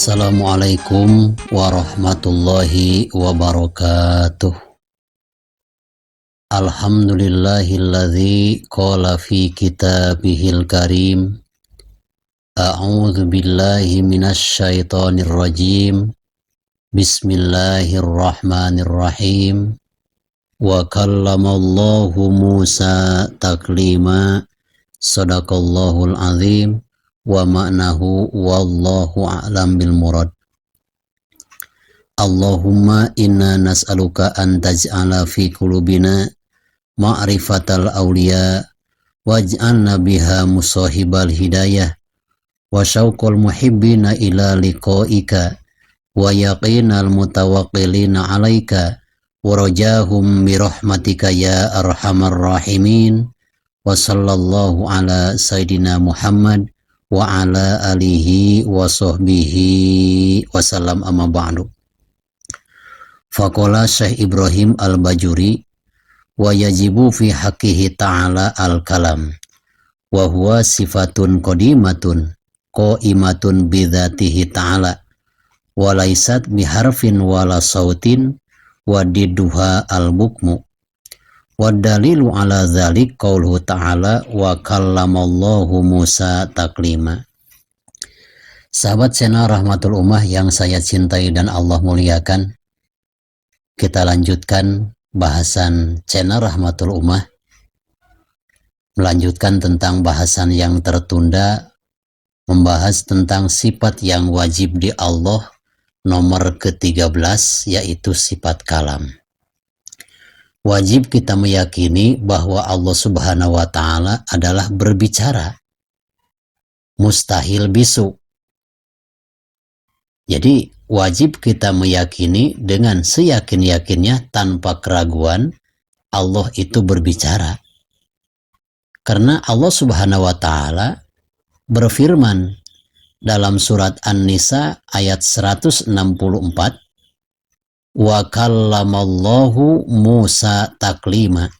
Assalamualaikum warahmatullahi wabarakatuh. Alhamdulillahilladzi qala fi kitabihil karim. A'udzu billahi minasy syaithanir rajim. Bismillahirrahmanirrahim. Wa kallamallahu Musa taklima. Shadaqallahul azim. Wa ma'nahu wallahu a'lam bil murad. Allahumma inna nas'aluka an taj'ala fi qulubina ma'rifatal awliya waj'alna biha musahibal hidayah wa syauqal muhibbina ila liqa'ika wa yaqinal mutawakkilina 'alaika wa rajahum bi rahmatika ya arhamar rahimin. Wa sallallahu ala sayidina Muhammad wa ala alihi wa sahbihi wasallam, amma ba'du. Faqala Syekh Ibrahim al-Bajuri wa yajibu fi haqqihi ta'ala al-kalam wa huwa sifatun qadimatun qaimatun bidzatihi ta'ala wa laysat biharfin wala sautin wa diduha al-bukmu. Wa dalilu ala dzalik qauluhu ta'ala wa kallamallahu Musa taklima. Sahabat channel Rahmatul Ummah yang saya cintai dan Allah muliakan, kita lanjutkan bahasan channel Rahmatul Ummah, melanjutkan tentang bahasan yang tertunda, membahas tentang sifat yang wajib di Allah nomor ke-13, yaitu sifat kalam. Wajib kita meyakini bahwa Allah Subhanahu wa Ta'ala adalah berbicara, mustahil bisu. Jadi wajib kita meyakini dengan seyakin-yakinnya tanpa keraguan Allah itu berbicara. Karena Allah Subhanahu wa Ta'ala berfirman dalam surat An-Nisa ayat 164, wa kallamallahu Musa taklima,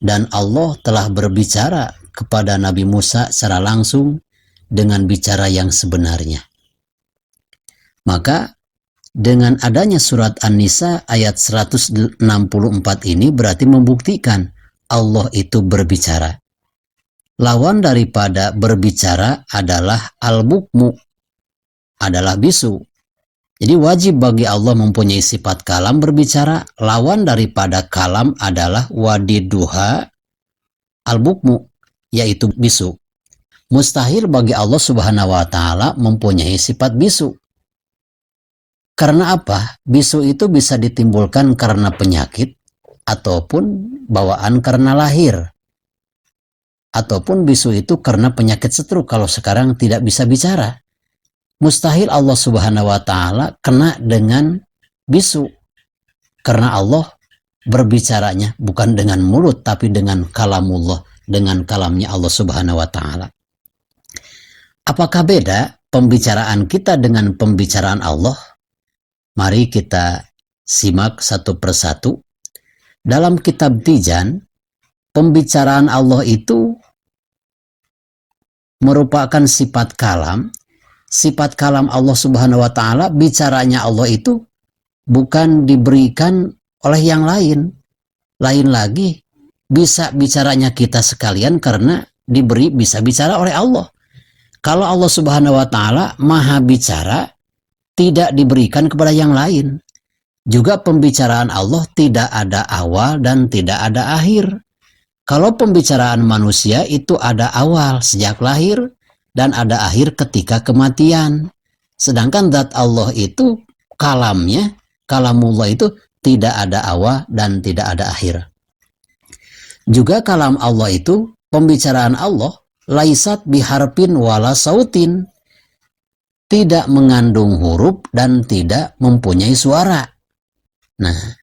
dan Allah telah berbicara kepada Nabi Musa secara langsung dengan bicara yang sebenarnya. Maka dengan adanya surat An-Nisa ayat 164 ini berarti membuktikan Allah itu berbicara. Lawan daripada berbicara adalah al-bukmu, adalah bisu. Jadi wajib bagi Allah mempunyai sifat kalam, berbicara. Lawan daripada kalam adalah wadiduha al-bukmu, yaitu bisu. Mustahil bagi Allah Subhanahu wa Ta'ala mempunyai sifat bisu. Karena apa? Bisu itu bisa ditimbulkan karena penyakit, ataupun bawaan karena lahir. Ataupun bisu itu karena penyakit stroke kalau sekarang tidak bisa bicara. Mustahil Allah Subhanahu wa Ta'ala kena dengan bisu, karena Allah berbicaranya bukan dengan mulut tapi dengan kalamullah, dengan kalamnya Allah Subhanahu wa Ta'ala. Apakah beda pembicaraan kita dengan pembicaraan Allah? Mari kita simak satu persatu. Dalam kitab Tijan, pembicaraan Allah itu merupakan sifat kalam. Sifat kalam Allah Subhanahu wa Ta'ala, bicaranya Allah itu bukan diberikan oleh yang lain. Lain lagi, bisa bicaranya kita sekalian karena diberi bisa bicara oleh Allah. Kalau Allah Subhanahu wa Ta'ala maha bicara, tidak diberikan kepada yang lain. Juga pembicaraan Allah tidak ada awal dan tidak ada akhir. Kalau pembicaraan manusia itu ada awal sejak lahir, dan ada akhir ketika kematian. Sedangkan zat Allah itu kalamnya, kalamullah itu tidak ada awal dan tidak ada akhir. Juga kalam Allah itu, pembicaraan Allah, laisat biharpin wala sautin, tidak mengandung huruf dan tidak mempunyai suara. Nah,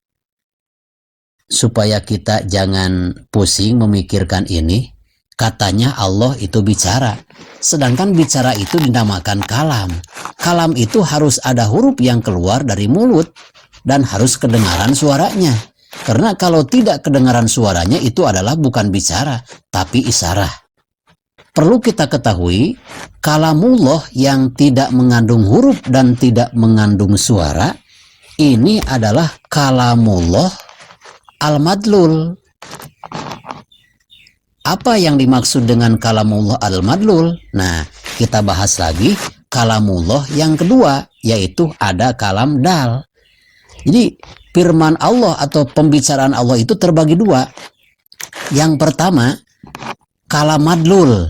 supaya kita jangan pusing memikirkan ini, katanya Allah itu bicara. Sedangkan bicara itu dinamakan kalam. Kalam itu harus ada huruf yang keluar dari mulut dan harus kedengaran suaranya. Karena kalau tidak kedengaran suaranya itu adalah bukan bicara, tapi isyarat. perlu kita ketahui, kalamullah yang tidak mengandung huruf dan tidak mengandung suara, ini adalah kalamullah al-madlul. Apa yang dimaksud dengan kalamullah al-madlul? Nah, kita bahas lagi kalamullah yang kedua, yaitu ada kalam dal. Jadi firman Allah atau pembicaraan Allah itu terbagi dua. Yang pertama, kalam madlul,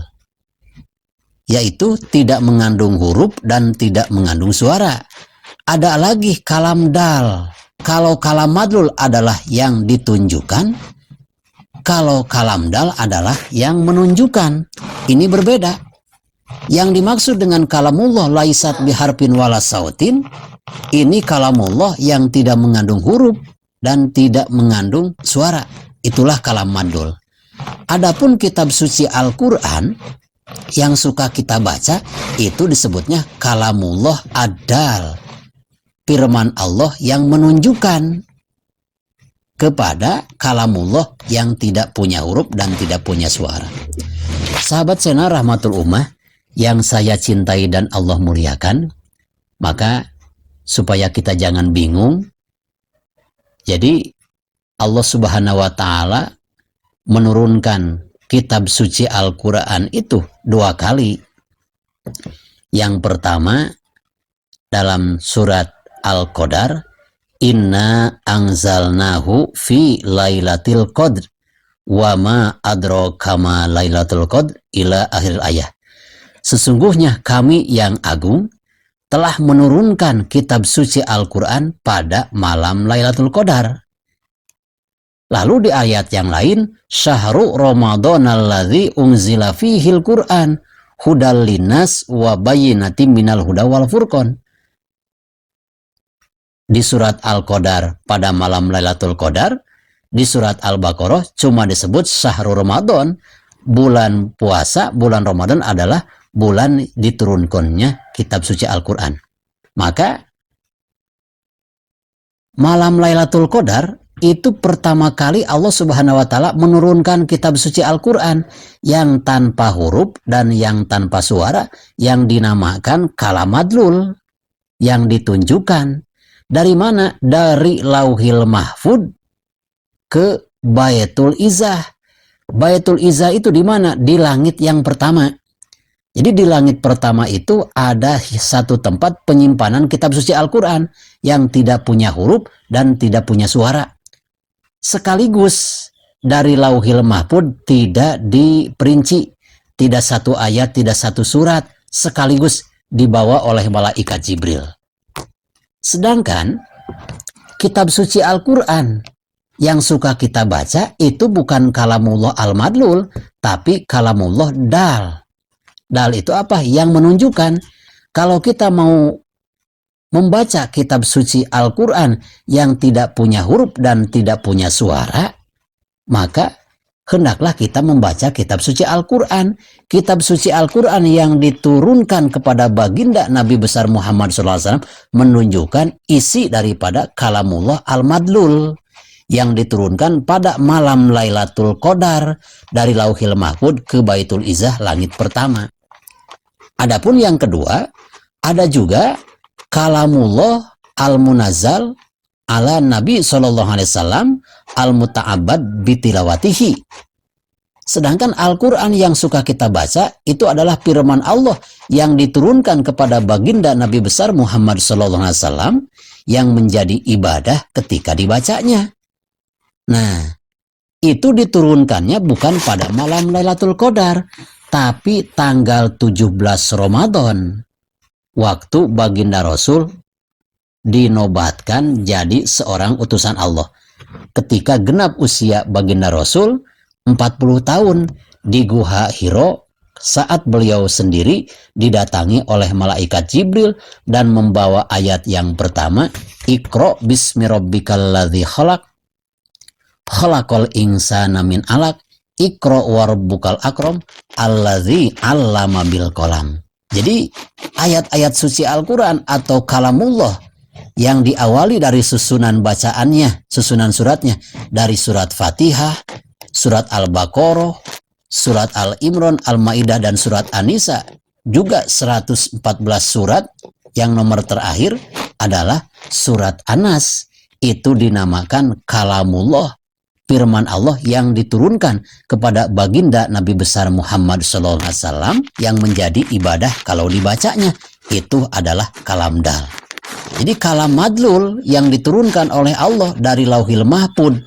yaitu tidak mengandung huruf dan tidak mengandung suara. Ada lagi kalam dal. Kalau kalam madlul adalah yang ditunjukkan, kalau kalam dal adalah yang menunjukkan. Ini berbeda. Yang dimaksud dengan kalamullah laisat biharfin wala sautin, ini kalamullah yang tidak mengandung huruf dan tidak mengandung suara. Itulah kalam madlul. Adapun kitab suci Al-Quran yang suka kita baca, itu disebutnya kalamullah ad-dal. Firman Allah yang menunjukkan kepada kalamullah yang tidak punya huruf dan tidak punya suara. Sahabat sena rahmatul ummah yang saya cintai dan Allah muliakan, maka supaya kita jangan bingung, jadi Allah Subhanahu wa Ta'ala menurunkan kitab suci Al-Quran itu 2 kali. Yang pertama dalam surat Al-Qadar, inna anzalnahu fi lailatul qadr wa ma adraka ma lailatul qadr ila akhir ayat. Sesungguhnya kami yang agung telah menurunkan kitab suci Al-Quran pada malam Lailatul Qadar. Lalu di ayat yang lain, syahrul Ramadan alladzi unzila fihil Qur'an hudal linnas wa bayyinatin minal huda wal furqan. Di surat Al-Qadar pada malam Lailatul Qadar, di surat Al-Baqarah cuma disebut syahrul Ramadan, bulan puasa, bulan Ramadan adalah bulan diturunkannya kitab suci Al-Quran. Maka malam Lailatul Qadar itu pertama kali Allah Subhanahu wa Ta'ala menurunkan kitab suci Al-Quran yang tanpa huruf dan yang tanpa suara, yang dinamakan kalam madlul, yang ditunjukkan. Dari mana? Dari Lauhil Mahfud ke Baitul Izzah. Baitul Izzah itu di mana? Di langit yang pertama. Jadi di langit pertama itu ada satu tempat penyimpanan kitab suci Al-Quran yang tidak punya huruf dan tidak punya suara. Sekaligus dari Lauhil Mahfud tidak diperinci, tidak satu ayat, tidak satu surat, sekaligus dibawa oleh malaikat Jibril. Sedangkan kitab suci Al-Quran yang suka kita baca itu bukan kalamullah al-madlul, tapi kalamullah dal. Dal itu apa? Yang menunjukkan. Kalau kita mau membaca kitab suci Al-Quran yang tidak punya huruf dan tidak punya suara, maka hendaklah kita membaca kitab suci Al-Quran. Kitab suci Al-Quran yang diturunkan kepada baginda Nabi besar Muhammad SAW menunjukkan isi daripada kalamullah al-madlul yang diturunkan pada malam Lailatul Qadar dari Lauhil Mahfud ke Baitul Izzah langit pertama. Adapun yang kedua, ada juga kalamullah al-munazzal ala Nabi SAW al-muta'abbad bitilawatihi. Sedangkan Al-Quran yang suka kita baca itu adalah firman Allah yang diturunkan kepada baginda Nabi besar Muhammad SAW yang menjadi ibadah ketika dibacanya. Nah, itu diturunkannya bukan pada malam Lailatul Qadar, tapi tanggal 17 Ramadan, waktu baginda Rasul dinobatkan jadi seorang utusan Allah. Ketika genap usia baginda Rasul 40 tahun di Gua Hiro, saat beliau sendiri didatangi oleh malaikat Jibril dan membawa ayat yang pertama, Iqra bismi rabbikal ladzi khalaq, khalaqal insana min alaq, Iqra wa rabbukal akram, alladzi 'allama bil qalam. Jadi ayat-ayat suci Al-Quran atau kalamullah yang diawali dari susunan bacaannya, susunan suratnya, dari surat Fatihah, surat Al-Baqarah, surat Al-Imran, Al-Maidah, dan surat An-Nisa, juga 114 surat. Yang nomor terakhir adalah surat An-Nas. Itu dinamakan kalamullah, firman Allah yang diturunkan kepada baginda Nabi besar Muhammad SAW, yang menjadi ibadah kalau dibacanya. Itu adalah kalam dal. Jadi kalam madlul yang diturunkan oleh Allah dari Lauhil Mahfuz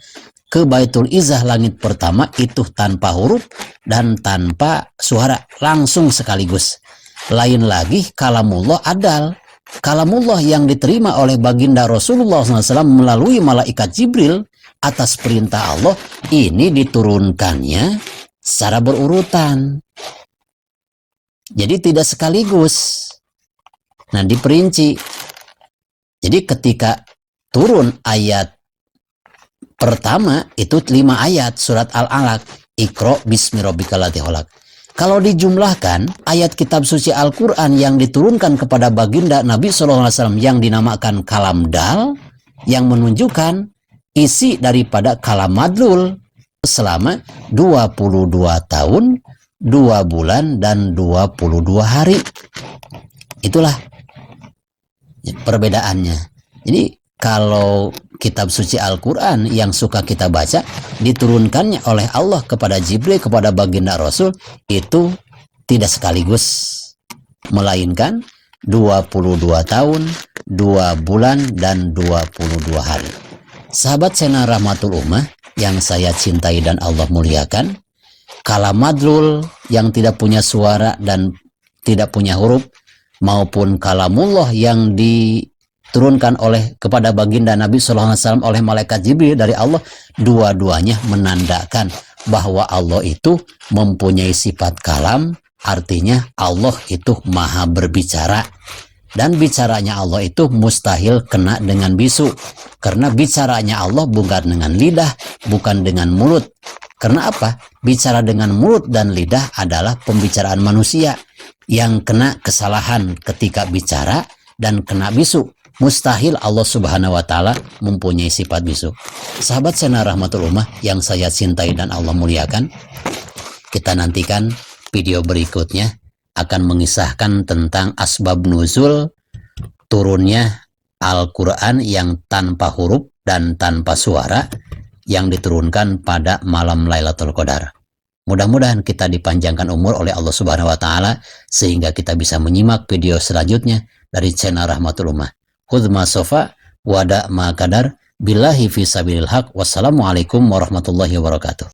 ke Baitul Izzah langit pertama, itu tanpa huruf dan tanpa suara, langsung sekaligus. Lain lagi kalamullah adal, kalamullah yang diterima oleh baginda Rasulullah SAW melalui malaikat Jibril atas perintah Allah. Ini diturunkannya secara berurutan, jadi tidak sekaligus. Nah, diperinci. Jadi ketika turun ayat pertama itu 5 ayat surat Al-Alaq, Iqra bismi rabbikal ladzi khalaq. Kalau dijumlahkan ayat kitab suci Al-Quran yang diturunkan kepada baginda Nabi SAW yang dinamakan kalam dal, yang menunjukkan isi daripada kalam madlul selama 22 tahun, 2 bulan, dan 22 hari. Itulah perbedaannya. Jadi kalau kitab suci Al-Quran yang suka kita baca diturunkannya oleh Allah kepada Jibril, kepada baginda Rasul, itu tidak sekaligus, melainkan 22 tahun, 2 bulan, dan 22 hari. Sahabat channel Rahmatul Ummah yang saya cintai dan Allah muliakan, kalam madlul yang tidak punya suara dan tidak punya huruf, maupun kalamullah yang diturunkan oleh kepada baginda Nabi SAW oleh malaikat Jibril dari Allah, dua-duanya menandakan bahwa Allah itu mempunyai sifat kalam, artinya Allah itu maha berbicara, dan bicaranya Allah itu mustahil kena dengan bisu, karena bicaranya Allah bukan dengan lidah, bukan dengan mulut. Karena apa? Bicara dengan mulut dan lidah adalah pembicaraan manusia yang kena kesalahan ketika bicara dan kena bisu. Mustahil Allah Subhanahu wa Ta'ala mempunyai sifat bisu. Sahabat channel Rahmatul Ummah yang saya cintai dan Allah muliakan, kita nantikan video berikutnya akan mengisahkan tentang asbab nuzul turunnya Al-Quran yang tanpa huruf dan tanpa suara yang diturunkan pada malam Lailatul Qadar. Mudah-mudahan kita dipanjangkan umur oleh Allah Subhanahu wa Ta'ala sehingga kita bisa menyimak video selanjutnya dari channel Rahmatul Ummah. Khudz ma sofa wada ma qadar billahi fi sabilil haq. Wassalamualaikum warahmatullahi wabarakatuh.